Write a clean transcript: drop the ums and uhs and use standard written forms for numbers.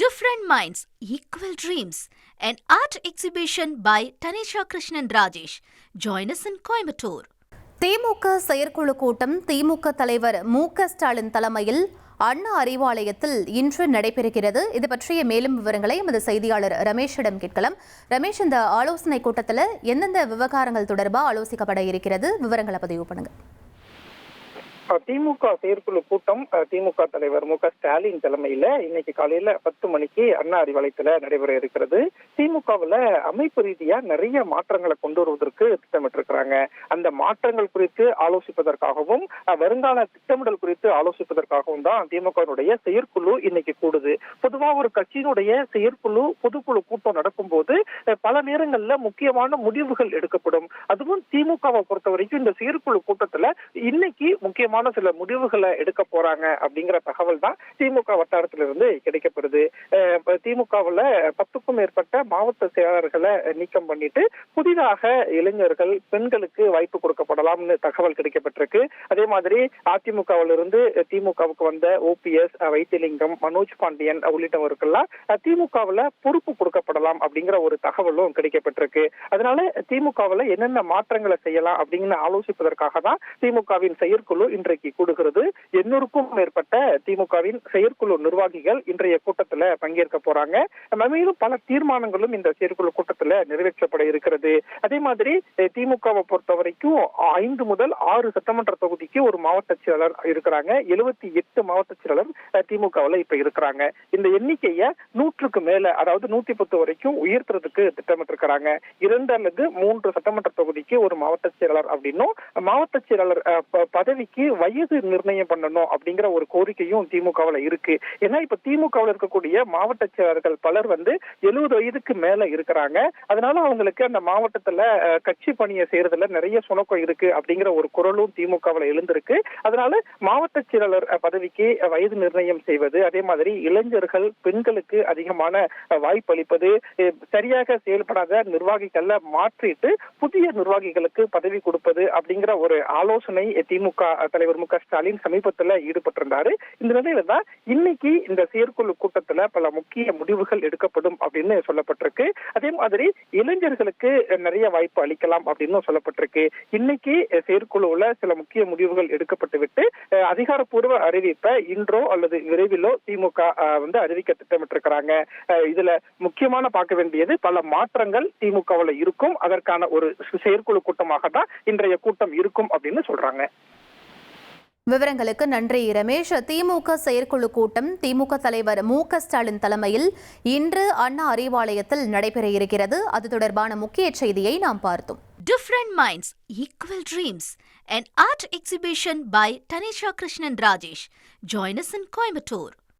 Different Minds, Equal Dreams, an art exhibition by Tanisha Krishnan Rajesh. Join us in Coimbatore. திமுக செயற்குழு கூட்டம் திமுக தலைவர் மு.க.ஸ்டாலின் தலைமையில் அண்ணா அறிவாலயத்தில் இன்று நடைபெறுகிறது. இது பற்றிய மேலும் விவரங்களை எமது செய்தியாளர் ரமேஷிடம் கேட்கலாம். ரமேஷ், இந்த ஆலோசனை கூட்டத்தில் எந்தெந்த விவகாரங்கள் தொடர்பாக ஆலோசிக்கப்பட இருக்கிறது? விவரங்களை பதிவு பண்ணுங்க. திமுக செயற்குழு கூட்டம் திமுக தலைவர் மு.க.ஸ்டாலின் தலைமையில இன்னைக்கு காலையில 10 மணிக்கு அண்ணா அறிவாலயத்துல நடைபெற இருக்கிறது. திமுகவுல அமைப்பு ரீதியா நிறைய மாற்றங்களை கொண்டு வருவதற்கு திட்டமிட்டிருக்கிறாங்க. அந்த மாற்றங்கள் குறித்து ஆலோசிப்பதற்காகவும் வருங்கால திட்டமிடல் குறித்து ஆலோசிப்பதற்காகவும் தான் திமுகவினுடைய செயற்குழு இன்னைக்கு கூடுது. பொதுவா ஒரு கட்சியினுடைய செயற்குழு பொதுக்குழு கூட்டம் நடக்கும் போது பல நேரங்கள்ல முக்கியமான முடிவுகள் எடுக்கப்படும். அதுவும் திமுகவை பொறுத்த வரைக்கும் இந்த செயற்குழு கூட்டத்துல இன்னைக்கு முக்கியமான சில முடிவுகளை எடுக்க போறாங்க அப்படிங்கிற தகவல் தான் திமுக வட்டாரத்திலிருந்து கிடைக்கப்படுது. திமுகவுல 10க்கும் மேற்பட்ட மாவட்ட செயலாளர்களை நீக்கம் பண்ணிட்டு புதிதாக இளைஞர்கள் பெண்களுக்கு வாய்ப்பு கொடுக்கப்படலாம்னு தகவல் கிடைக்கப்பட்டிருக்கு. அதே மாதிரி அதிமுகவிலிருந்து திமுகவுக்கு வந்த ஓபிஎஸ், வைத்திலிங்கம், மனோஜ் பாண்டியன் உள்ளிட்டவருக்கெல்லாம் திமுகவுல பொறுப்பு கொடுக்கப்படலாம் அப்படிங்கிற ஒரு தகவலும் கிடைக்கப்பட்டிருக்கு. அதனால திமுகவுல என்னென்ன மாற்றங்களை செய்யலாம் அப்படின்னு ஆலோசிப்பதற்காக தான் திமுகவின் செயற்குழு இன்றைக்கு கூடுகிறது. 800க்கும் மேற்பட்ட திமுகவின் செயற்குழு நிர்வாகிகள் இன்றைய கூட்டத்தில் பங்கேற்க போறாங்க. மேலும் பல தீர்மானங்களும் இந்த செயற்குழு கூட்டத்தில் நிறைவேற்றப்பட இருக்கிறது. அதே மாதிரி திமுகவை பொறுத்த வரைக்கும் 5 முதல் 6 சட்டமன்ற தொகுதிக்கு ஒரு மாவட்ட செயலர் இருக்கிறாங்க. 78 மாவட்ட செயலர் திமுகவில் இப்ப இருக்கிறாங்க. இந்த எண்ணிக்கையை 100க்கு மேல, அதாவது 110 வரைக்கும் உயர்த்துறதுக்கு திட்டமிட்டிருக்கிறாங்க. 2 அல்லது 3 சட்டமன்ற தொகுதிக்கு ஒரு மாவட்ட செயலாளர் அப்படின்னும் மாவட்ட செயலாளர் பதவிக்கு வயது நிர்ணயம் பண்ணணும் அப்படிங்கிற ஒரு கோரிக்கையும் திமுகவில் இருக்கு. ஏன்னா இப்ப திமுகவில் இருக்கக்கூடிய மாவட்ட செயலர்கள் பலர் 70 வயதுக்கு மேல இருக்கிறாங்க. அதனால அவங்களுக்கு அந்த மாவட்டத்துல கட்சி பணியை செய்யறதுல நிறைய சுணக்கம் இருக்கு அப்படிங்கிற ஒரு குரலும் திமுகவில் எழுந்திருக்கு. அதனால மாவட்ட செயலாளர் பதவிக்கு வயது நிர்ணயம் செய்வது, அதே மாதிரி இளைஞர்கள் பெண்களுக்கு அதிகமான வாய்ப்பு அளிப்பது, சரியாக செயல்படாத நிர்வாகிகளை மாற்றிட்டு புதிய நிர்வாகிகளுக்கு பதவி கொடுப்பது அப்படிங்கிற ஒரு ஆலோசனை திமுக தலைவர் மு.க.ஸ்டாலின் சமீபத்தில் ஈடுபட்டிருந்தாரு. இந்த நிலையில தான் இன்னைக்கு இந்த செயற்குழு கூட்டத்துல பல முக்கிய முடிவுகள் எடுக்கப்படும் அப்படின்னு சொல்லப்பட்டிருக்கு. அதே மாதிரி இளைஞர்களுக்கு நிறைய வாய்ப்பு அளிக்கலாம் அப்படின்னு சொல்லப்பட்டிருக்கு. இன்னைக்கு செயற்குழுவுல சில முக்கிய முடிவுகள் எடுக்கப்பட்டு விட்டு அதிகாரப்பூர்வ அறிவிப்பை இன்றோ அல்லது விரைவிலோ திமுக அறிவிக்க திட்டமிட்டிருக்கிறாங்க. இதுல முக்கியமான பார்க்க வேண்டியது பல மாற்றங்கள் திமுகவில் இருக்கும். அதற்கான ஒரு செயற்குழு கூட்டமாக தான் இன்றைய கூட்டம் இருக்கும் அப்படின்னு சொல்றாங்க. விவரங்களுக்கு நன்றி ரமேஷ். திமுக செயற்குழு கூட்டம் திமுக தலைவர் மு.க.ஸ்டாலின் தலைமையில் இன்று அண்ணா அறிவாலயத்தில் நடைபெற இருக்கிறது. அது தொடர்பான முக்கிய செய்தியை நாம் பார்த்தோம். Different Minds, Equal Dreams, an art exhibition by Tanisha Krishnan Rajesh. Join us in Coimbatore.